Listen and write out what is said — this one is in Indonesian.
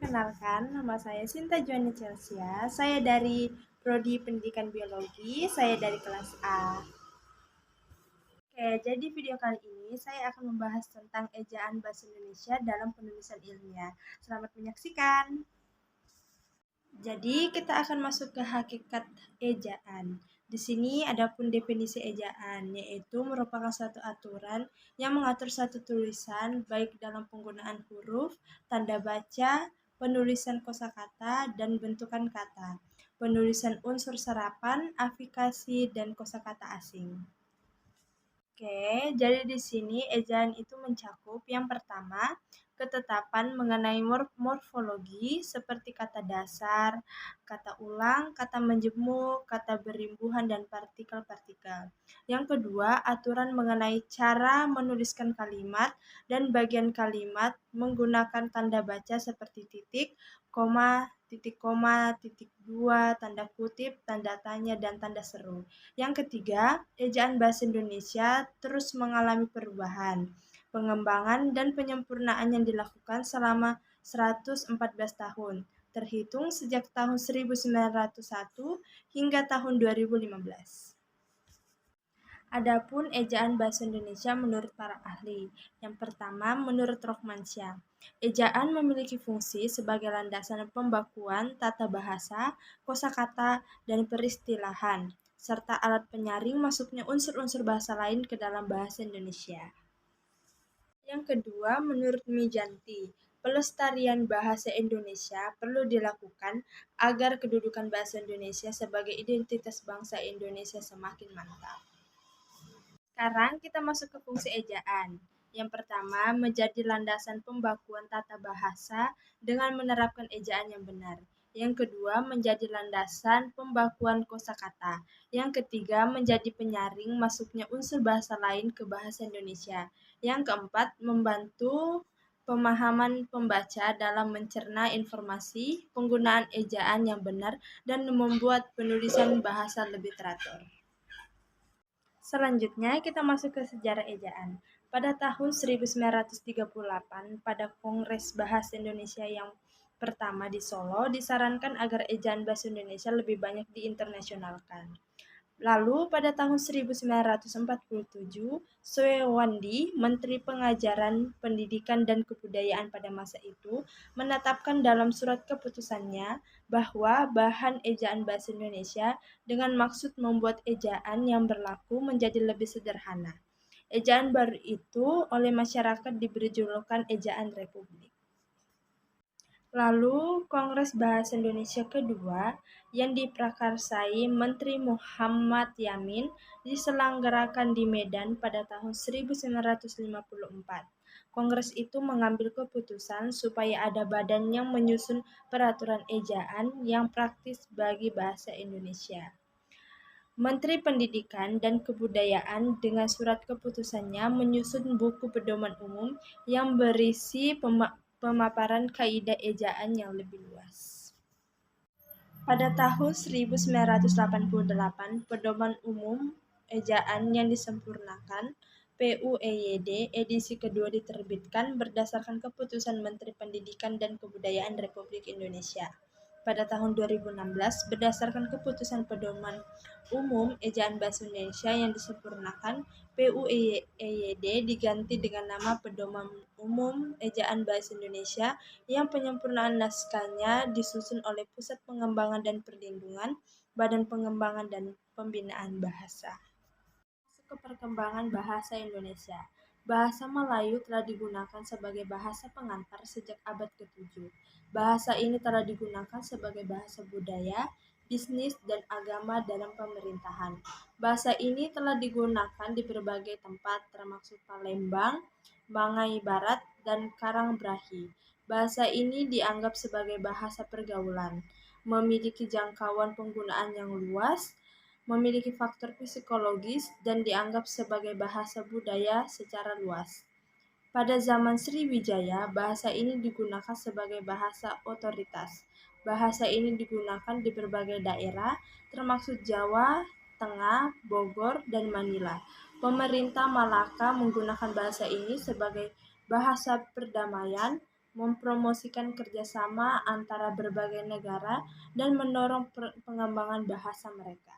perkenalkan, nama saya Sinta Juani Chelsea. Saya dari Prodi Pendidikan Biologi, saya dari kelas A. Oke, jadi video kali ini saya akan membahas tentang ejaan bahasa Indonesia dalam penulisan ilmiah. Selamat menyaksikan. Jadi kita akan masuk ke hakikat ejaan. Di sini adapun definisi ejaan, yaitu merupakan suatu aturan yang mengatur satu tulisan baik dalam penggunaan huruf, tanda baca, penulisan kosakata, dan bentukan kata, penulisan unsur serapan, afikasi, dan kosakata asing. Oke, jadi di sini ejaan itu mencakup yang pertama, ketetapan mengenai morfologi seperti kata dasar, kata ulang, kata menjemuk, kata berimbuhan, dan partikel-partikel. Yang kedua, aturan mengenai cara menuliskan kalimat dan bagian kalimat menggunakan tanda baca seperti titik, koma, titik dua, tanda kutip, tanda tanya, dan tanda seru. Yang ketiga, ejaan bahasa Indonesia terus mengalami perubahan, pengembangan, dan penyempurnaan yang dilakukan selama 114 tahun, terhitung sejak tahun 1901 hingga tahun 2015. Adapun ejaan bahasa Indonesia menurut para ahli. Yang pertama, menurut Rohmansyah, ejaan memiliki fungsi sebagai landasan pembakuan tata bahasa, kosakata, dan peristilahan, serta alat penyaring masuknya unsur-unsur bahasa lain ke dalam bahasa Indonesia. Yang kedua, menurut Mijanti, pelestarian bahasa Indonesia perlu dilakukan agar kedudukan bahasa Indonesia sebagai identitas bangsa Indonesia semakin mantap. Sekarang kita masuk ke fungsi ejaan. Yang pertama, menjadi landasan pembakuan tata bahasa dengan menerapkan ejaan yang benar. Yang kedua, menjadi landasan pembakuan kosakata. Yang ketiga, menjadi penyaring masuknya unsur bahasa lain ke bahasa Indonesia. Yang keempat, membantu pemahaman pembaca dalam mencerna informasi, penggunaan ejaan yang benar, dan membuat penulisan bahasa lebih teratur. Selanjutnya, kita masuk ke sejarah ejaan. Pada tahun 1938, pada Kongres Bahasa Indonesia yang pertama di Solo, disarankan agar ejaan bahasa Indonesia lebih banyak diinternasionalkan. Lalu, pada tahun 1947, Soewandi, Menteri Pengajaran, Pendidikan, dan Kebudayaan pada masa itu, menetapkan dalam surat keputusannya bahwa bahan ejaan bahasa Indonesia dengan maksud membuat ejaan yang berlaku menjadi lebih sederhana. Ejaan baru itu oleh masyarakat diberi julukan Ejaan Republik. Lalu, Kongres Bahasa Indonesia kedua yang diprakarsai Menteri Muhammad Yamin diselenggarakan di Medan pada tahun 1954. Kongres itu mengambil keputusan supaya ada badan yang menyusun peraturan ejaan yang praktis bagi bahasa Indonesia. Menteri Pendidikan dan Kebudayaan dengan surat keputusannya menyusun buku pedoman umum yang berisi pemaparan kaidah ejaan yang lebih luas. Pada tahun 1988, Pedoman Umum Ejaan yang disempurnakan PUEYD edisi kedua diterbitkan berdasarkan keputusan Menteri Pendidikan dan Kebudayaan Republik Indonesia. Pada tahun 2016, berdasarkan keputusan Pedoman Umum Ejaan Bahasa Indonesia yang disempurnakan, PUEYD diganti dengan nama Pedoman Umum Ejaan Bahasa Indonesia yang penyempurnaan naskahnya disusun oleh Pusat Pengembangan dan Perlindungan, Badan Pengembangan dan Pembinaan Bahasa. Masuk ke perkembangan bahasa Indonesia. Bahasa Melayu telah digunakan sebagai bahasa pengantar sejak abad ke-7. Bahasa ini telah digunakan sebagai bahasa budaya, bisnis, dan agama dalam pemerintahan. Bahasa ini telah digunakan di berbagai tempat termasuk Palembang, Bangai Barat, dan Karangbrahi. Bahasa ini dianggap sebagai bahasa pergaulan, memiliki jangkauan penggunaan yang luas, memiliki faktor psikologis, dan dianggap sebagai bahasa budaya secara luas. Pada zaman Sriwijaya, bahasa ini digunakan sebagai bahasa otoritas. Bahasa ini digunakan di berbagai daerah, termasuk Jawa Tengah, Bogor, dan Manila. Pemerintah Malaka menggunakan bahasa ini sebagai bahasa perdamaian, mempromosikan kerjasama antara berbagai negara, dan mendorong pengembangan bahasa mereka.